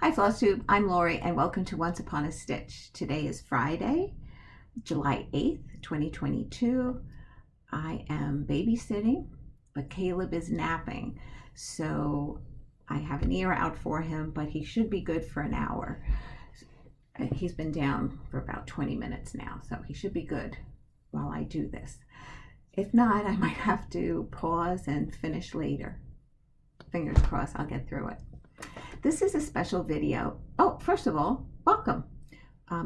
Hi Flosstube, I'm Lori and welcome to Once Upon a Stitch. Today is Friday, July 8th, 2022. I am babysitting, but Caleb is napping. So I have an ear out for him, but he should be good for an hour. He's been down for about 20 minutes now, so he should be good while I do this. If not, I might have to pause and finish later. Fingers crossed I'll get through it. This is a special video. Oh, first of all, welcome.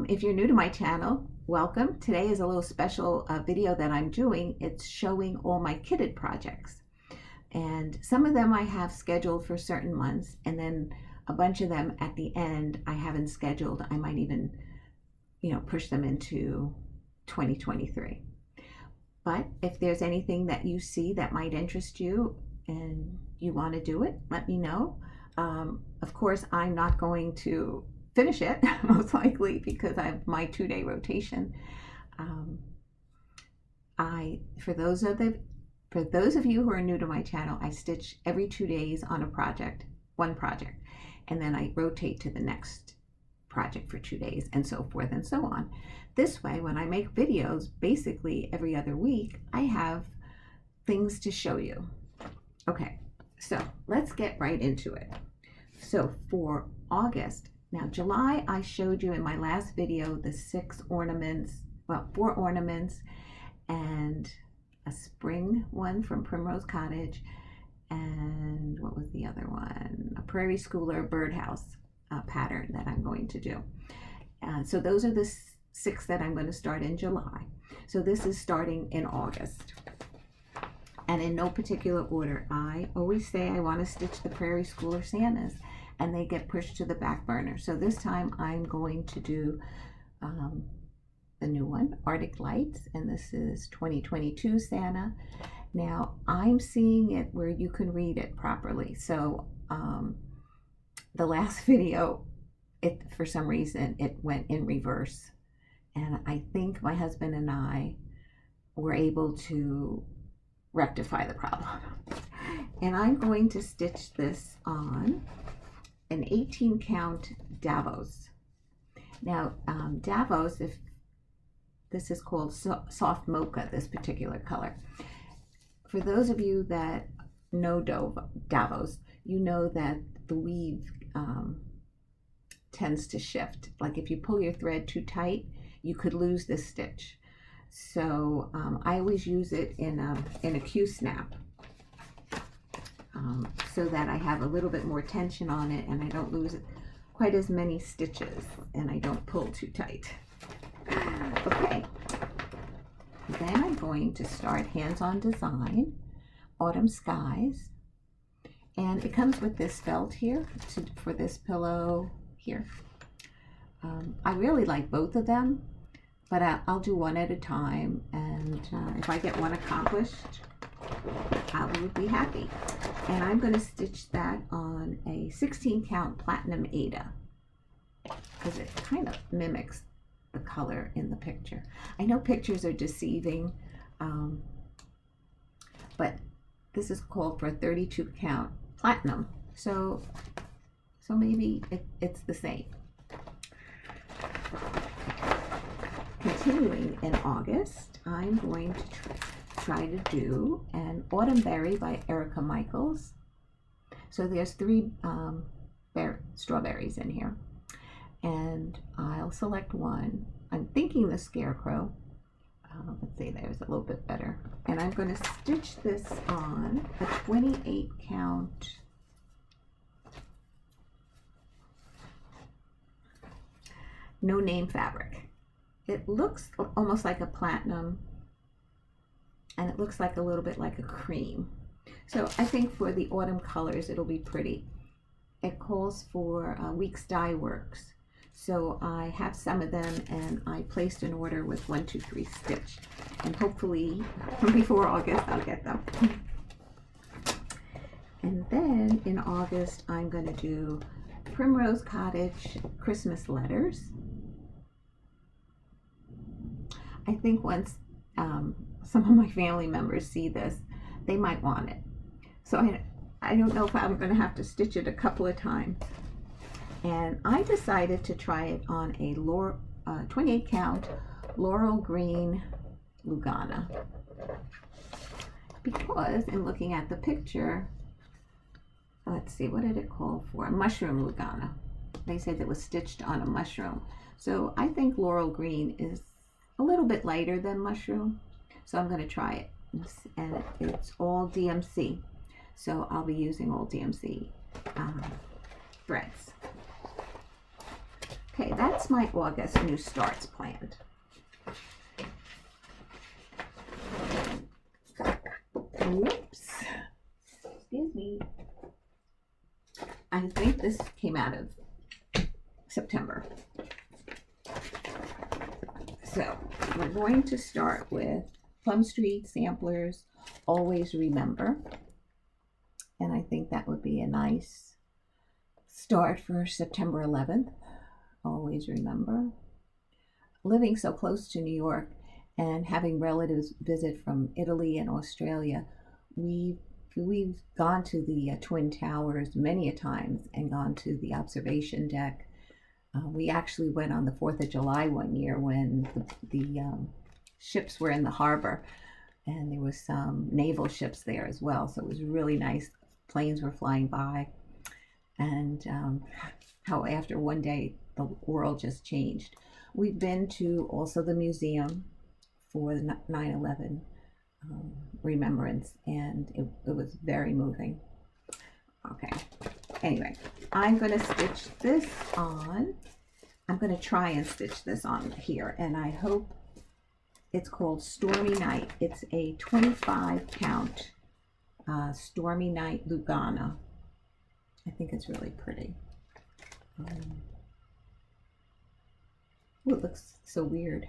If you're new to my channel, welcome. Today is a little special video that I'm doing. It's showing all my kitted projects. And some of them I have scheduled for certain months, and then a bunch of them at the end I haven't scheduled. I might even, push them into 2023. But if there's anything that you see that might interest you and you want to do it, let me know. Of course, I'm not going to finish it, most likely, because I have my 2-day rotation. For those of you who are new to my channel, I stitch every 2 days on one project, and then I rotate to the next project for 2 days, and so forth and so on. This way, when I make videos, basically every other week, I have things to show you. Okay, so let's get right into it. So for August, now July, I showed you in my last video the 4 ornaments and a spring one from Primrose Cottage, and what was the other one? A Prairie Schooler birdhouse pattern that I'm going to do. So those are the 6 that I'm going to start in July. So this is starting in August. And in no particular order. I always say I want to stitch the Prairie Schooler Santas, and they get pushed to the back burner. So this time I'm going to do the new one, Arctic Lights, and this is 2022 Santa. Now I'm seeing it where you can read it properly. So the last video, for some reason, it went in reverse. And I think my husband and I were able to rectify the problem. And I'm going to stitch this on an 18 count Davos. Now Davos, if this is called soft mocha, this particular color. For those of you that know Davos, you know that the weave tends to shift. Like if you pull your thread too tight, you could lose this stitch. So I always use it in a Q-snap so that I have a little bit more tension on it and I don't lose quite as many stitches and I don't pull too tight. Okay, then I'm going to start Hands-On Design, Autumn Skies, and it comes with this felt here for this pillow here. I really like both of them, but I'll do one at a time, and if I get one accomplished, I will be happy. And I'm going to stitch that on a 16 count Platinum Ada, because it kind of mimics the color in the picture. I know pictures are deceiving, but this is called for a 32 count Platinum, so maybe it's the same. Continuing in August, I'm going to try to do an Autumn Berry by Erica Michaels. So there's 3 strawberries in here, and I'll select one. I'm thinking the Scarecrow. Let's see, there's a little bit better. And I'm going to stitch this on a 28 count no name fabric. It looks almost like a platinum, and it looks like a little bit like a cream. So I think for the autumn colors, it'll be pretty. It calls for Weeks Dye Works. So I have some of them, and I placed an order with 1, 2, 3 stitch. And hopefully before August, I'll get them. And then in August, I'm going to do Primrose Cottage Christmas Letters. I think once some of my family members see this, they might want it. So I don't know if I'm going to have to stitch it a couple of times. And I decided to try it on a 28 count Laurel Green Lugana, because in looking at the picture, let's see, what did it call for? A mushroom Lugana. They said it was stitched on a mushroom. So I think Laurel Green is a little bit lighter than mushroom. So I'm going to try it. And it's all DMC. So I'll be using all DMC threads. Okay, that's my August new starts planned. Whoops. Excuse me. I think this came out of September. So we're going to start with Plum Street Samplers, Always Remember. And I think that would be a nice start for September 11th. Always remember. Living so close to New York and having relatives visit from Italy and Australia, we've gone to the Twin Towers many a times and gone to the observation deck. We actually went on the 4th of July one year when the ships were in the harbor, and there was some naval ships there as well. So it was really nice. Planes were flying by, and how after one day the world just changed. We've been to also the museum for the 9/11 remembrance, and it was very moving. Okay, anyway, I'm going to stitch this on. I'm going to try and stitch this on here, and I hope it's called Stormy Night. It's a 25 count Stormy Night Lugana. I think it's really pretty. Oh, it looks so weird.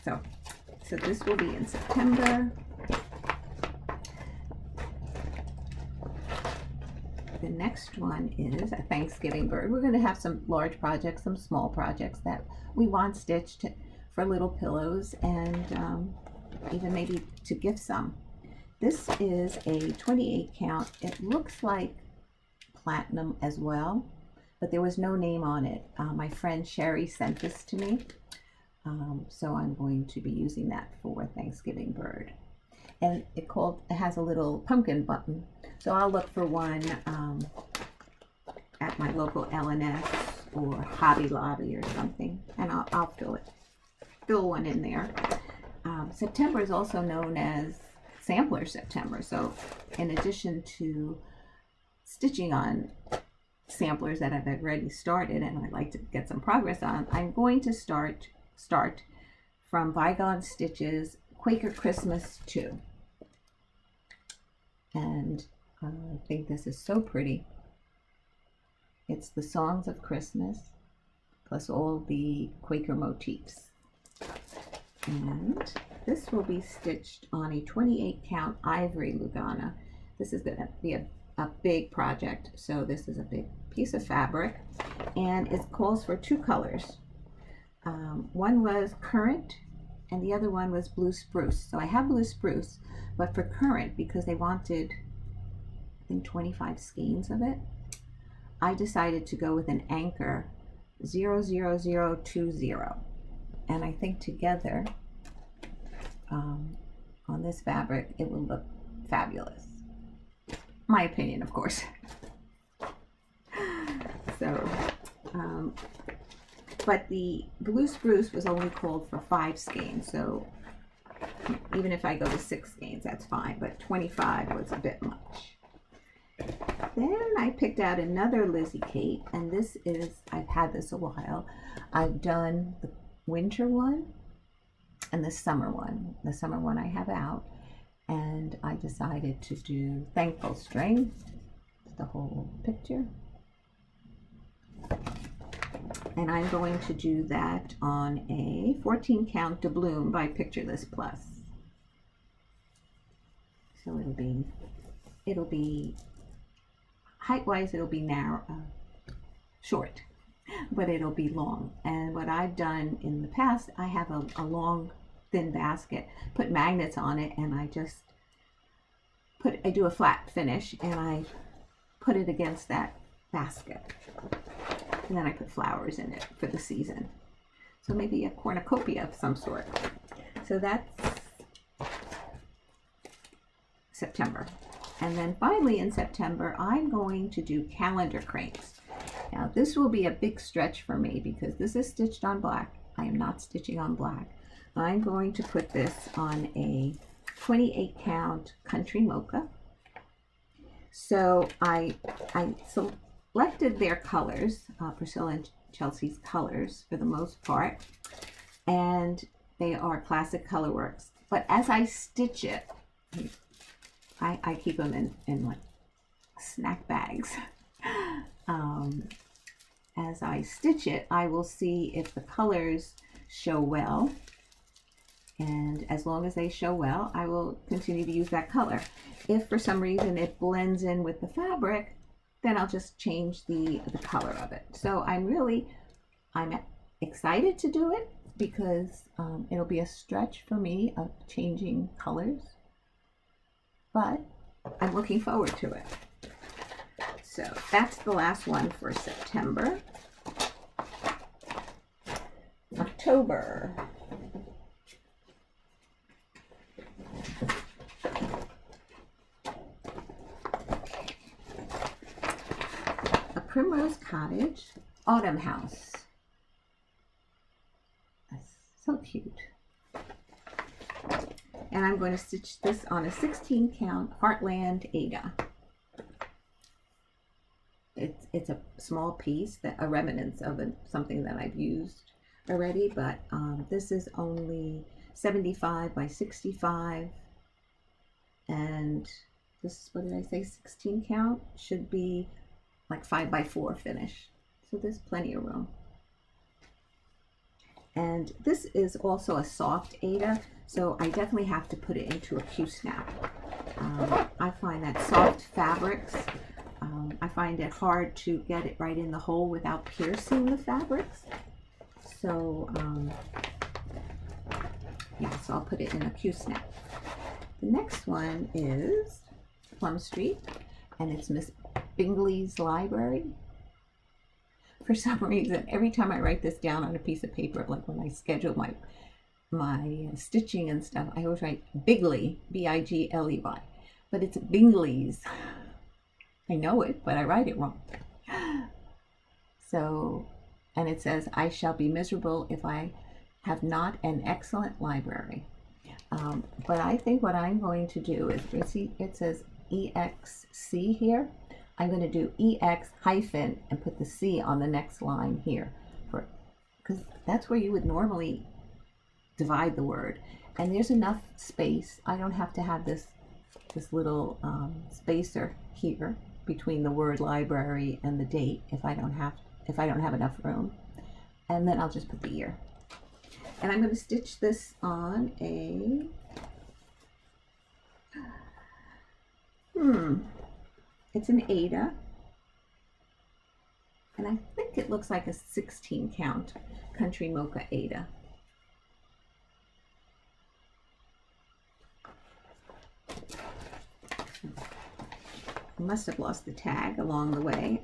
So this will be in September. The next one is a Thanksgiving bird. We're going to have some large projects, some small projects that we want stitched for little pillows, and even maybe to gift some. This is a 28 count. It looks like platinum as well, but there was no name on it. My friend Sherry sent this to me, so I'm going to be using that for Thanksgiving bird. And it has a little pumpkin button, so I'll look for one at my local L&S or Hobby Lobby or something, and I'll fill one in there. September is also known as Sampler September, so in addition to stitching on samplers that I've already started and I'd like to get some progress on, I'm going to start from Bygone Stitches Quaker Christmas 2. And I think this is so pretty. It's the songs of Christmas plus all the Quaker motifs. And this will be stitched on a 28 count Ivory Lugana. This is going to be a big project, so this is a big piece of fabric, and it calls for 2 colors. One was Currant and the other one was Blue Spruce. So I have Blue Spruce, but for Currant, because they wanted, I think, 25 skeins of it, I decided to go with an anchor 00020, and I think together on this fabric it will look fabulous. My opinion, of course. So but the Blue Spruce was only called for 5 skeins, so even if I go to 6 skeins, that's fine, but 25 was a bit much. Then I picked out another Lizzie Kate, and this is, I've had this a while. I've done the winter one and the summer one. The summer one I have out, and I decided to do Thankful String, the whole picture. And I'm going to do that on a 14 count doubloon by Picture This Plus. So it'll be height-wise, it'll be narrow, short, but it'll be long. And what I've done in the past, I have a long, thin basket, put magnets on it, and I do a flat finish, and I put it against that basket. And then I put flowers in it for the season. So maybe a cornucopia of some sort. So that's September. And then finally in September, I'm going to do calendar cranes. Now this will be a big stretch for me because this is stitched on black. I am not stitching on black. I'm going to put this on a 28 count country mocha. So I selected their colors, Priscilla and Chelsea's colors for the most part, and they are classic colorworks. But as I stitch it, I keep them in like snack bags. As I stitch it, I will see if the colors show well, and as long as they show well, I will continue to use that color. If for some reason it blends in with the fabric, then I'll just change the color of it. So I'm excited to do it because it'll be a stretch for me of changing colors, but I'm looking forward to it. So that's the last one for September. October. A Primrose Cottage Autumn House. That's so cute. And I'm going to stitch this on a 16 count Heartland Ada. It's a small piece, a remnants of something that I've used already, but this is only 75 by 65, and this, what did I say, 16 count, should be like 5 by 4 finish, so there's plenty of room. And this is also a soft Ada, so I definitely have to put it into a Q-snap. I find that soft fabrics, I find it hard to get it right in the hole without piercing the fabrics. So, yeah, so I'll put it in a Q-snap. The next one is Plum Street, and it's Miss Bingley's Library. For some reason, every time I write this down on a piece of paper, like when I schedule my stitching and stuff, I always write Bigley, B-I-G-L-E-Y, but it's Bingley's. I know it, but I write it wrong. So, and it says, I shall be miserable if I have not an excellent library. But I think what I'm going to do is, you see, it says EXC here. I'm going to do EX hyphen and put the C on the next line here, because that's where you would normally divide the word. And there's enough space. I don't have to have this little spacer here between the word library and the date if I don't have enough room. And then I'll just put the year. And I'm going to stitch this on a it's an Ada, and I think it looks like a 16 count Country Mocha Ada. I must have lost the tag along the way.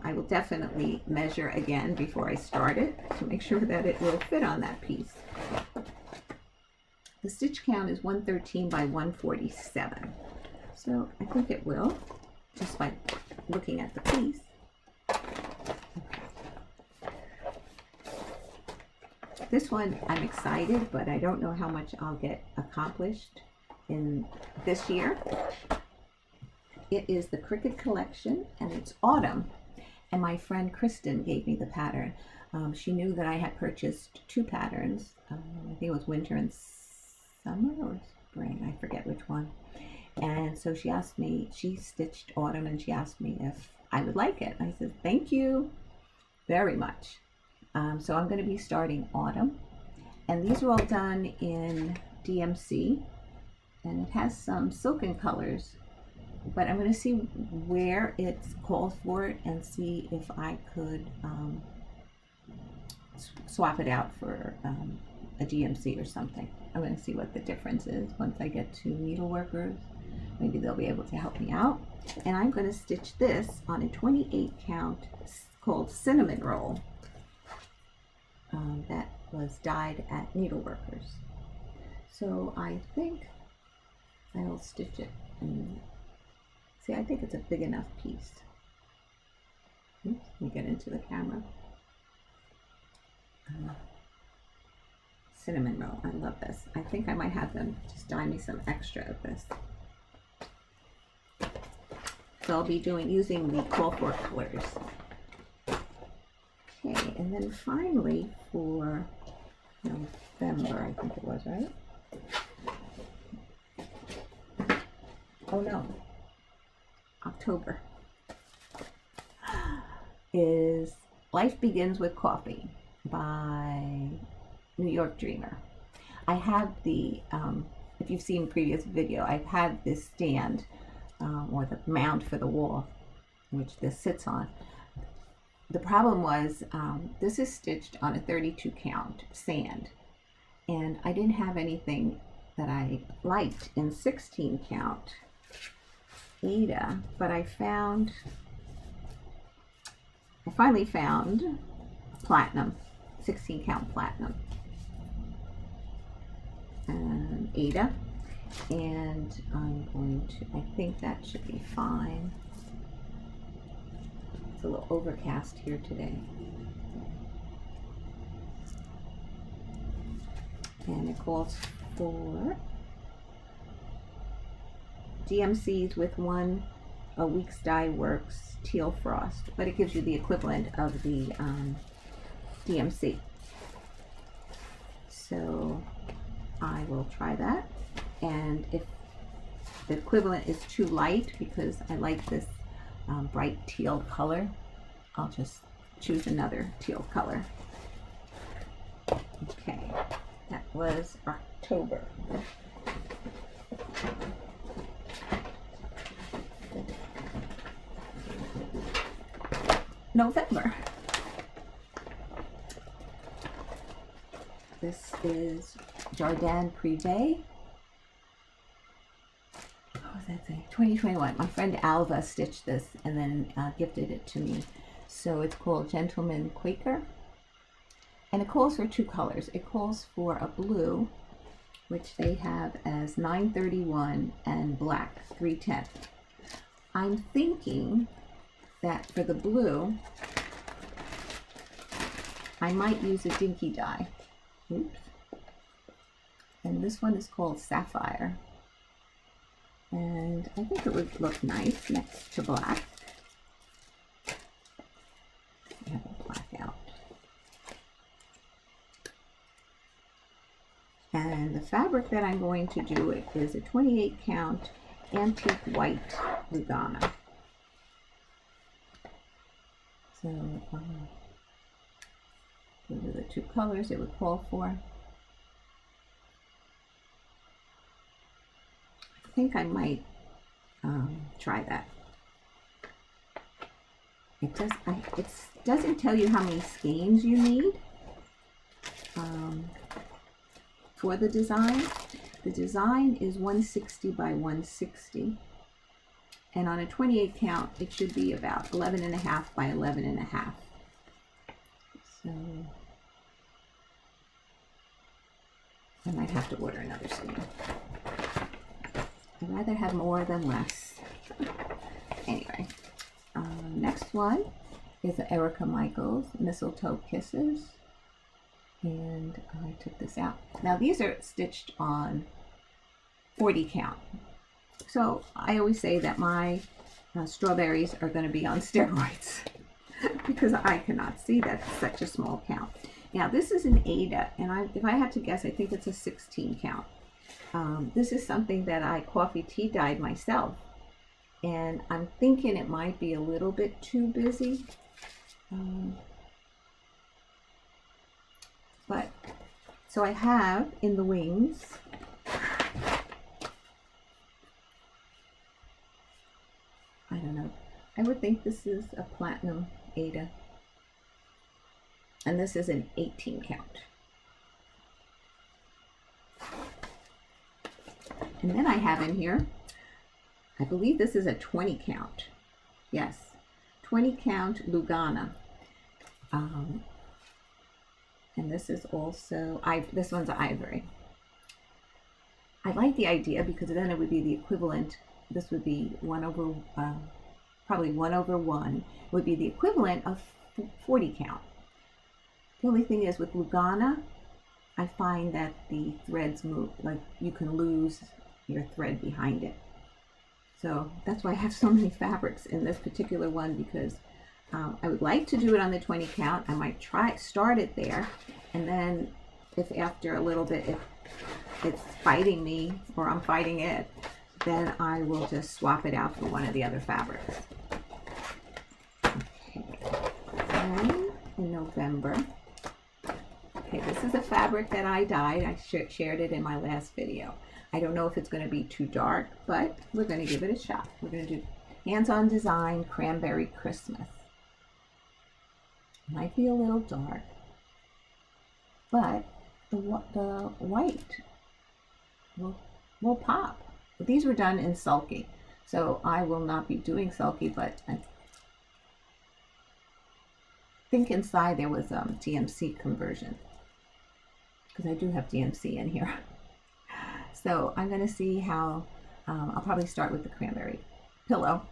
I will definitely measure again before I start it to make sure that it will fit on that piece. The stitch count is 113 by 147. So I think it will, just by looking at the piece. This one I'm excited, but I don't know how much I'll get accomplished in this year. It is the Cricket Collection, and it's autumn. And my friend Kristen gave me the pattern. She knew that I had purchased 2 patterns. I think it was winter and summer or spring. I forget which one. And so she asked me, she stitched autumn, and she asked me if I would like it. I said, thank you very much. So I'm going to be starting autumn. And these are all done in DMC. And it has some silken colors. But I'm going to see where it's called for it and see if I could swap it out for a DMC or something. I'm going to see what the difference is once I get to needleworkers maybe they'll be able to help me out. And I'm going to stitch this on a 28 count called Cinnamon Roll that was dyed at Needleworkers. So I think I'll stitch it. And see, I think it's a big enough piece. Oops, let me get into the camera. Cinnamon Roll, I love this. I think I might have them just dye me some extra of this. So I'll be using the Call for colors. Okay, and then finally for November, I think it was, right? Oh no, October is Life Begins with Coffee by New York Dreamer. I have the, if you've seen previous video, I've had this stand or the mount for the wall, which this sits on. The problem was this is stitched on a 32 count sand, and I didn't have anything that I liked in 16 count Aida, but I finally found platinum, 16 count platinum Aida, and I'm going to, I think that should be fine. It's a little overcast here today. And it calls for DMCs with a week's dye works teal frost, but it gives you the equivalent of the DMC. So I will try that, and if the equivalent is too light, because I like this bright teal color, I'll just choose another teal color. Okay, that was October. November. This is Jardin Privé. What was that say? 2021. My friend Alva stitched this and then gifted it to me. So it's called Gentleman Quaker. And it calls for two colors. It calls for a blue, which they have as 931, and black 310. I'm thinking that for the blue, I might use a dinky dye. Oops. And this one is called Sapphire. And I think it would look nice next to black. I have the black out. And the fabric that I'm going to do it is a 28 count antique white Lugana. So those are the two colors it would call for. I think I might try that. It doesn't tell you how many skeins you need for the design. The design is 160 by 160. And on a 28 count, it should be about 11.5 by 11.5. So I might have to order another skein. I'd rather have more than less. Anyway, next one is Erica Michaels Mistletoe Kisses. And I took this out. Now these are stitched on 40 count. So I always say that my strawberries are going to be on steroids because I cannot see that's such a small count. Now this is an Aida, and if I had to guess, I think it's a 16 count. This is something that I coffee tea dyed myself, and I'm thinking it might be a little bit too busy. But so I have in the wings I don't know. I would think this is a platinum Aida. And this is an 18 count. And then I have in here I believe this is a 20 count. Yes, 20 count Lugana. And this is also, this one's ivory. I like the idea because then it would be the equivalent. This would be probably 1/1. It would be the equivalent of 40 count. The only thing is with Lugana, I find that the threads move, like you can lose your thread behind it. So that's why I have so many fabrics in this particular one, because I would like to do it on the 20 count. I might start it there, and then if after a little bit if it's fighting me or I'm fighting it, then I will just swap it out for one of the other fabrics. Okay, and in November, okay, this is a fabric that I dyed. I shared it in my last video. I don't know if it's going to be too dark, but we're going to give it a shot. We're going to do Hands-On Design Cranberry Christmas. Might be a little dark, but the white will pop. These were done in sulky, so I will not be doing sulky, but I think inside there was DMC conversion, because I do have DMC in here. So I'm going to see how, I'll probably start with the Cranberry Pillow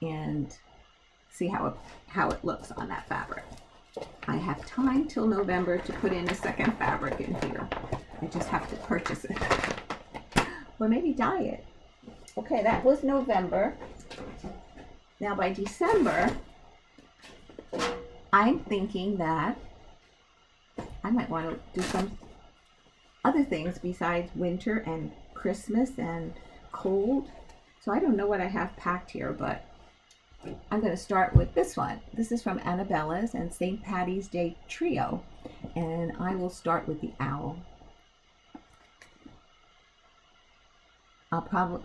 and see how it looks on that fabric. I have time till November to put in a second fabric in here. I just have to purchase it. Or maybe dye it. Okay, that was November. Now by December, I'm thinking that I might want to do some other things besides winter and Christmas and cold. So I don't know what I have packed here, but I'm going to start with this one. This is from Annabella's and St. Patty's Day Trio, and I will start with the owl.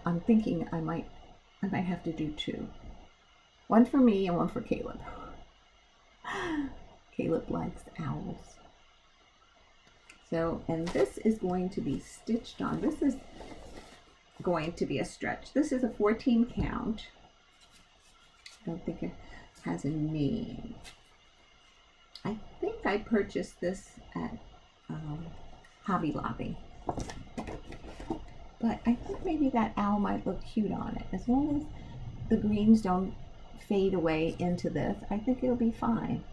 I'm thinking I might have to do two. One for me and one for Caleb. Caleb likes owls. So, and this is going to be stitched on. This is going to be a stretch. This is a 14 count. I don't think it has a name. I think I purchased this at Hobby Lobby. But I think maybe that owl might look cute on it. As long as the greens don't fade away into this, I think it'll be fine.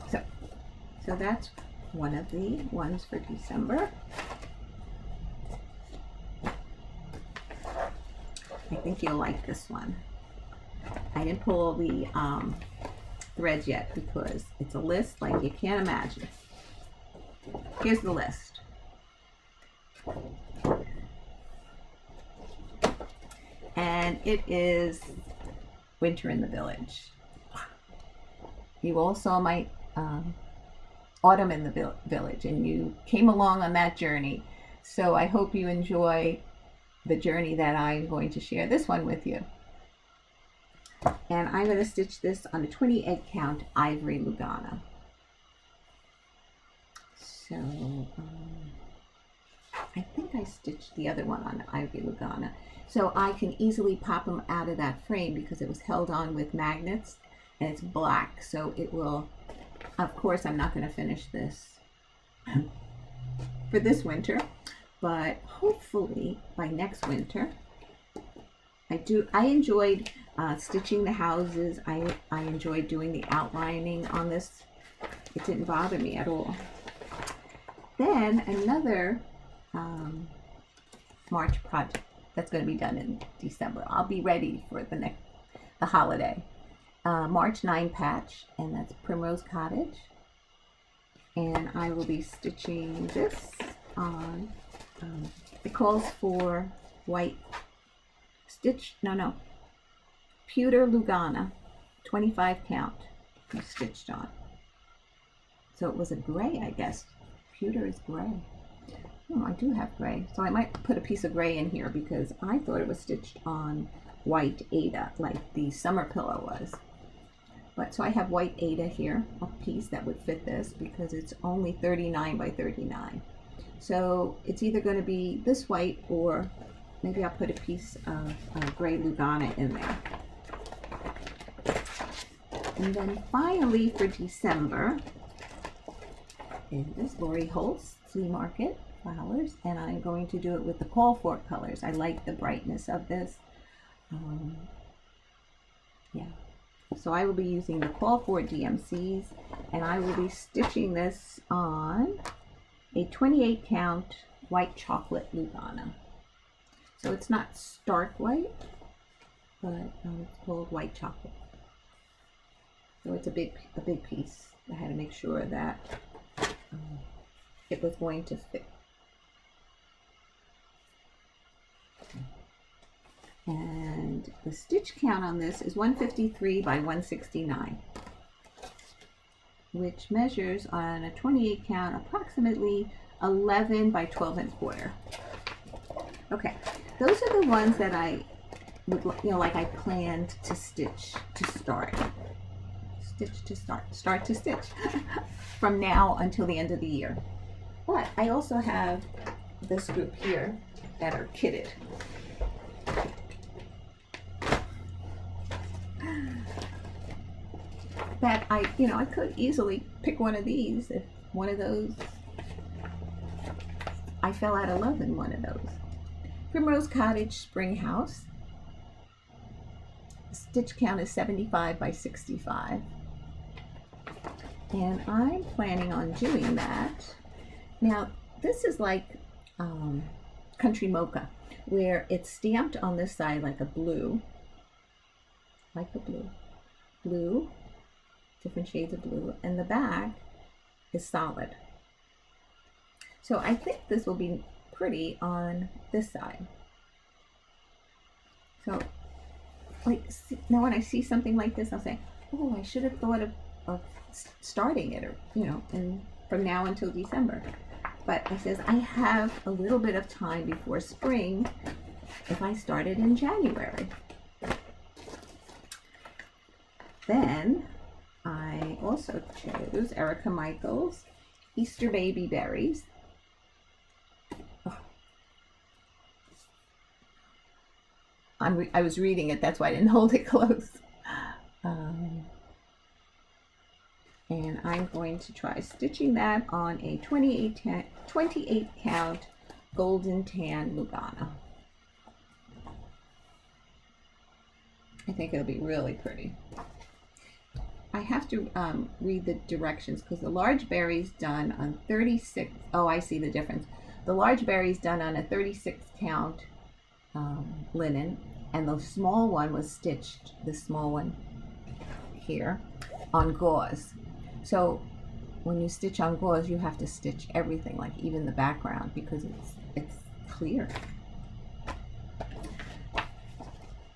So that's one of the ones for December. I think you'll like this one. I didn't pull all the threads yet because it's a list like you can't imagine. Here's the list. And it is Winter in the Village. You all saw my Autumn in the Village, and you came along on that journey. So I hope you enjoy the journey that I'm going to share this one with you. And I'm going to stitch this on a 28 count ivory Lugana. So I think I stitched the other one on the ivory Lugana. So I can easily pop them out of that frame because it was held on with magnets and it's black. So it will, of course, I'm not going to finish this for this winter, but hopefully by next winter. I enjoyed stitching the houses. I enjoyed doing the outlining on this. It didn't bother me at all. Then another March project that's going to be done in December. I'll be ready for the holiday. March 9 patch, and that's Primrose Cottage. And I will be stitching this on, it calls for white pewter Lugana, 25 count, stitched on. So it was a gray, I guess. Pewter is gray. Oh, I do have gray. So I might put a piece of gray in here because I thought it was stitched on white Ada, like the summer pillow was. But so I have white Ada here, a piece that would fit this because it's only 39 by 39. So it's either going to be this white, or maybe I'll put a piece of gray Lugana in there. And then finally for December is Lori Holtz Flea Market flowers, and I'm going to do it with the call for colors. I like the brightness of this. Yeah, so I will be using the call for DMCs, and I will be stitching this on a 28 count white chocolate Lugana. So it's not stark white, but it's called white chocolate. So it's a big piece. I had to make sure that it was going to fit. And the stitch count on this is 153 by 169, which measures on a 28 count approximately 11 by 12 1/4. Okay, those are the ones that I would, like I planned to stitch to start. Stitch to start to stitch from now until the end of the year. But I also have this group here that are kitted. That I could easily pick one of these if one of those, I fell out of love in one of those. Primrose Cottage Spring House. Stitch count is 75 by 65. And I'm planning on doing that. Now, this is like Country Mocha, where it's stamped on this side like a blue, different shades of blue, and the back is solid. So I think this will be pretty on this side. So, now when I see something like this, I'll say, oh, I should have thought of starting it, or and from now until December. But I says I have a little bit of time before spring if I started in January. Then I also chose Erica Michaels Easter Baby Berries. Oh. I was reading it, that's why I didn't hold it close. And I'm going to try stitching that on a 28 count golden tan Lugana. I think it'll be really pretty. I have to read the directions because the large berry's done on 36. Oh, I see the difference. The large berry's done on a 36 count linen, and the small one was stitched, the small one here, on gauze. So when you stitch on gauze, you have to stitch everything, like even the background, because it's clear.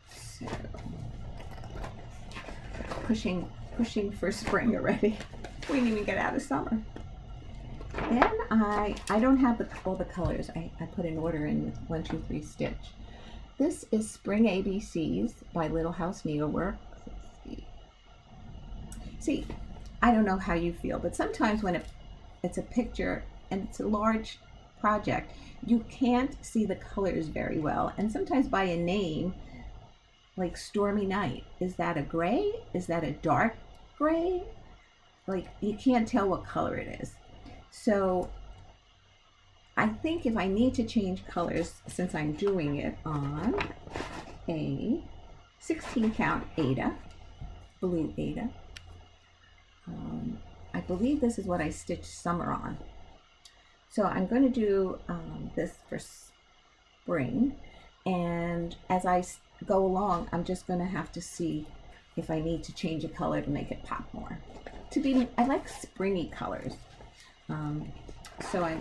So pushing for spring already. We didn't even get out of summer. Then I don't have all the colors. I put an order in with 1, 2, 3 stitch. This is Spring ABCs by Little House Needlework. See, I don't know how you feel, but sometimes when it's a picture and it's a large project, you can't see the colors very well. And sometimes by a name, like Stormy Night, is that a gray? Is that a dark gray? Like, you can't tell what color it is. So I think if I need to change colors, since I'm doing it on a 16 count Ada, blue Ada, I believe this is what I stitched summer on. So I'm going to do this for spring, and as I go along, I'm just going to have to see if I need to change a color to make it pop more. I like springy colors. So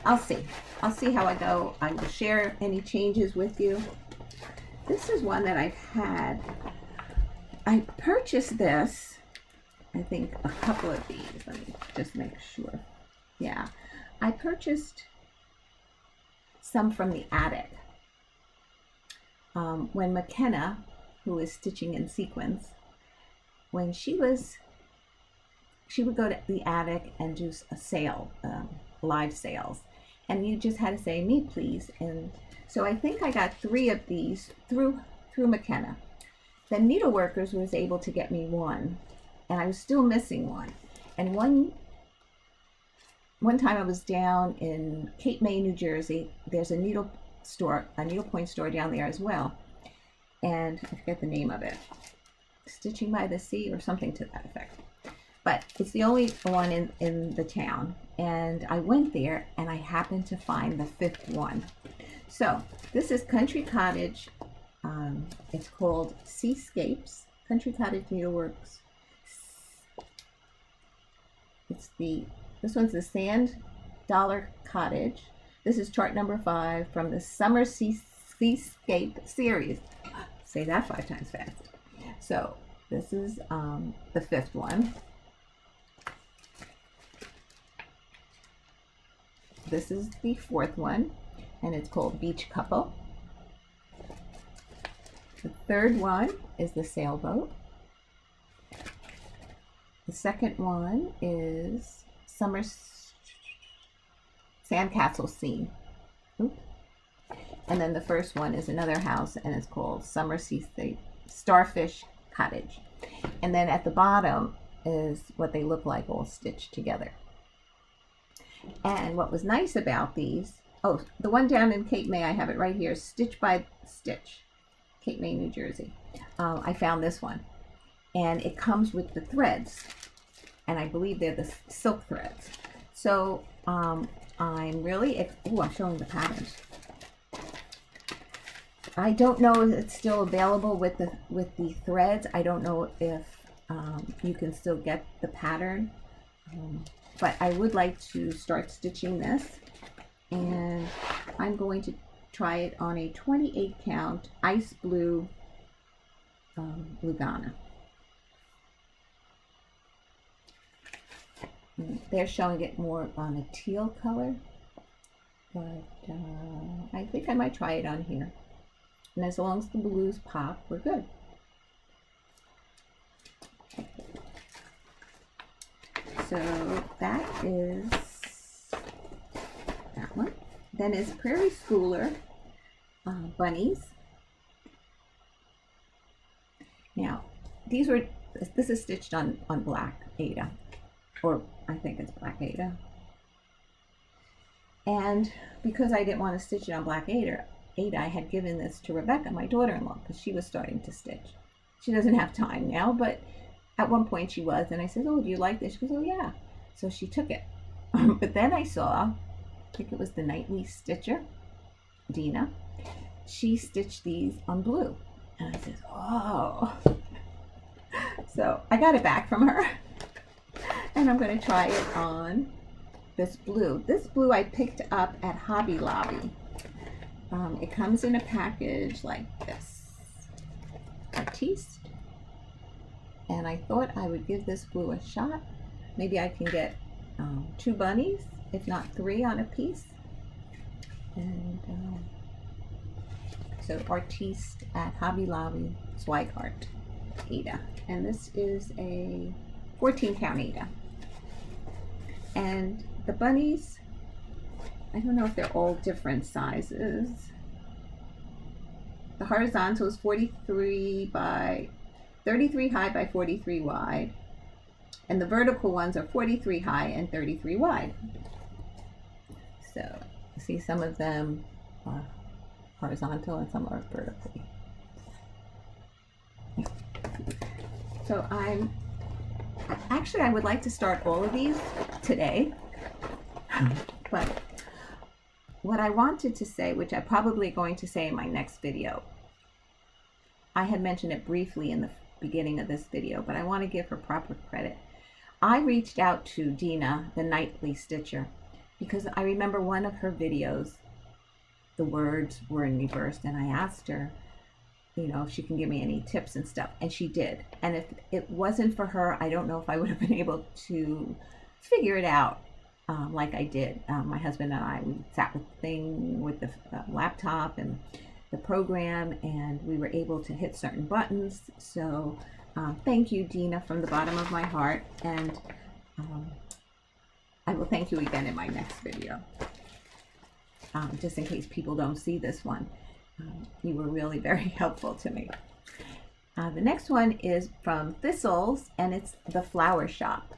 I'll see how I go. I will share any changes with you. This is one that I've had. I purchased this, I think a couple of these. Let me just make sure. Yeah, I purchased some from the attic. When McKenna, who is stitching in sequins, when she would go to the attic and do a sale, live sales, and you just had to say me please. And so I think I got 3 of these through McKenna. The Needleworkers was able to get me 1, and I was still missing 1. And one time I was down in Cape May, New Jersey. There's a needlepoint store down there as well, and I forget the name of it, Stitching by the Sea or something to that effect. But it's the only one in the town, and I went there and I happened to find the 5th one. So this is Country Cottage. It's called Seascapes, Country Cottage Needleworks. This one's the Sand Dollar Cottage. This is chart number 5 from the Summer Seascape series. Say that 5 times fast. So this is the 5th one. This is the 4th one, and it's called Beach Couple. The 3rd one is the Sailboat. The 2nd one is Summer Sandcastle Scene. Oops. And then the 1st one is another house, and it's called Summer Seascape Starfish Cottage. And then at the bottom is what they look like all stitched together. And what was nice about these, oh, the one down in Cape May, I have it right here, Stitch by Stitch, Cape May, New Jersey. I found this one, and it comes with the threads, and I believe they're the silk threads. So I'm really, I'm showing the patterns. I don't know if it's still available with the threads. I don't know if you can still get the pattern. But I would like to start stitching this, and I'm going to try it on a 28 count ice blue Lugana. They're showing it more on a teal color, but I think I might try it on here. And as long as the blues pop, we're good. So that is that one. Then is Prairie Schooler Bunnies. Now, this is stitched on black Ada, or I think it's black Ada. And because I didn't want to stitch it on black Ada, I had given this to Rebecca, my daughter-in-law, because she was starting to stitch. She doesn't have time now, but at one point she was, and I said, oh, do you like this? She goes, oh yeah. So she took it. But then I saw, I think it was the Nightly Stitcher, Deanna. She stitched these on blue. And I said, oh. So I got it back from her. And I'm going to try it on this blue. This blue I picked up at Hobby Lobby. It comes in a package like this. Artiste. And I thought I would give this blue a shot. Maybe I can get 2 bunnies, if not 3 on a piece. And so Artiste at Hobby Lobby, Swigart, Ada. And this is a 14 count Ada. And the bunnies, I don't know if they're all different sizes. The horizontal is 33 high by 43 wide, and the vertical ones are 43 high and 33 wide. So you see some of them are horizontal and some are vertically. So I would like to start all of these today, but what I wanted to say, which I'm probably going to say in my next video, I had mentioned it briefly in the beginning of this video, but I want to give her proper credit. I reached out to Deanna, the Nightly Stitcher, because I remember one of her videos, the words were in reverse, and I asked her, you know, if she can give me any tips and stuff, and she did. And if it wasn't for her, I don't know if I would have been able to figure it out like I did. My husband and I, we sat with the laptop and the program, and we were able to hit certain buttons. So thank you, Deanna, from the bottom of my heart. And I will thank you again in my next video. Just in case people don't see this one. You were really very helpful to me. The next one is from Thistles, and it's the Flower Shop.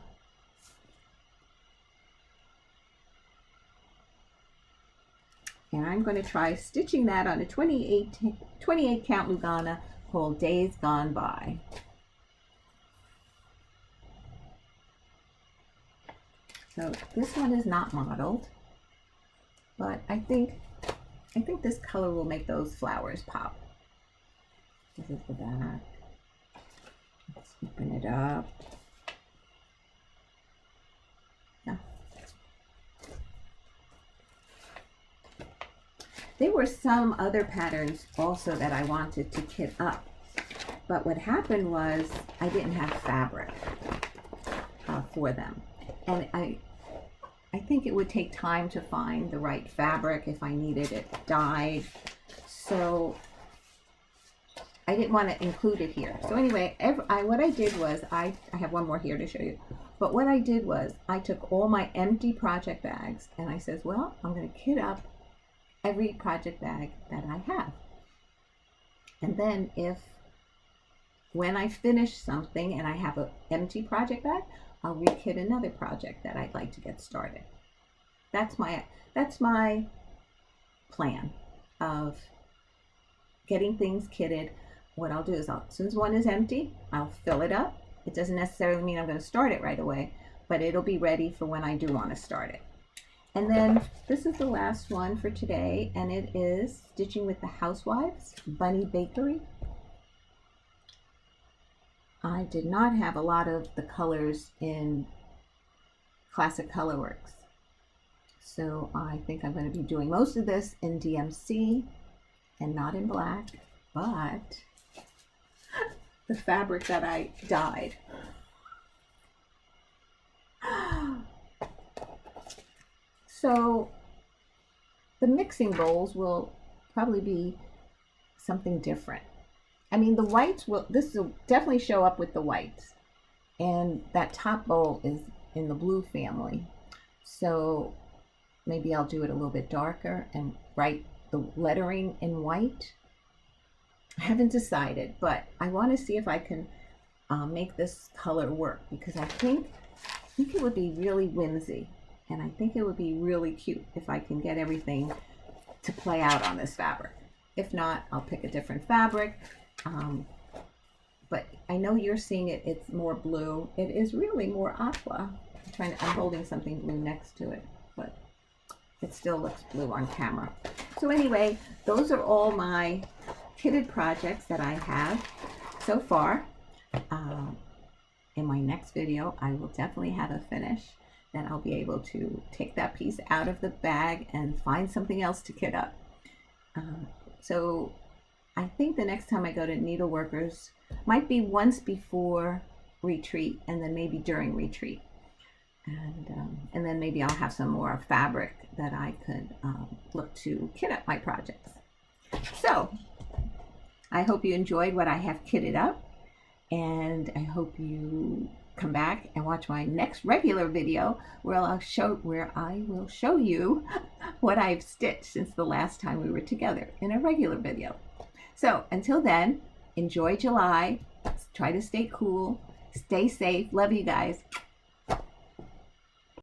And I'm going to try stitching that on a 28 count Lugana called Days Gone By. So this one is not modeled, but I think this color will make those flowers pop. This is the back. Let's open it up. Yeah. There were some other patterns also that I wanted to kit up, but what happened was I didn't have fabric for them, and I think it would take time to find the right fabric if I needed it dyed, so I didn't want to include it here. So anyway, what I did was, I have one more here to show you, but what I did was I took all my empty project bags and I says, well, I'm going to kit up every project bag that I have. And then when I finish something and I have an empty project bag, I'll rekit another project that I'd like to get started. That's my plan of getting things kitted. What I'll do is, as soon as one is empty, I'll fill it up. It doesn't necessarily mean I'm going to start it right away, but it'll be ready for when I do want to start it. And then this is the last one for today, and it is Stitching with the Housewives, Bunny Bakery. I did not have a lot of the colors in Classic Colorworks, so I think I'm going to be doing most of this in DMC and not in black, but the fabric that I dyed. So the mixing bowls will probably be something different. I mean, the whites this will definitely show up with the whites, and that top bowl is in the blue family. So maybe I'll do it a little bit darker and write the lettering in white. I haven't decided, but I want to see if I can make this color work, because I think it would be really whimsy, and I think it would be really cute if I can get everything to play out on this fabric. If not, I'll pick a different fabric. But I know you're seeing it, it's more blue. It is really more aqua. I'm holding something blue next to it, but it still looks blue on camera. So anyway, those are all my kitted projects that I have so far. In my next video, I will definitely have a finish. Then I'll be able to take that piece out of the bag and find something else to kit up. So I think the next time I go to Needleworkers might be once before retreat, and then maybe during retreat. And then maybe I'll have some more fabric that I could look to kit up my projects. So I hope you enjoyed what I have kitted up, and I hope you come back and watch my next regular video where I will show you what I've stitched since the last time we were together in a regular video. So until then, enjoy July, try to stay cool, stay safe, love you guys.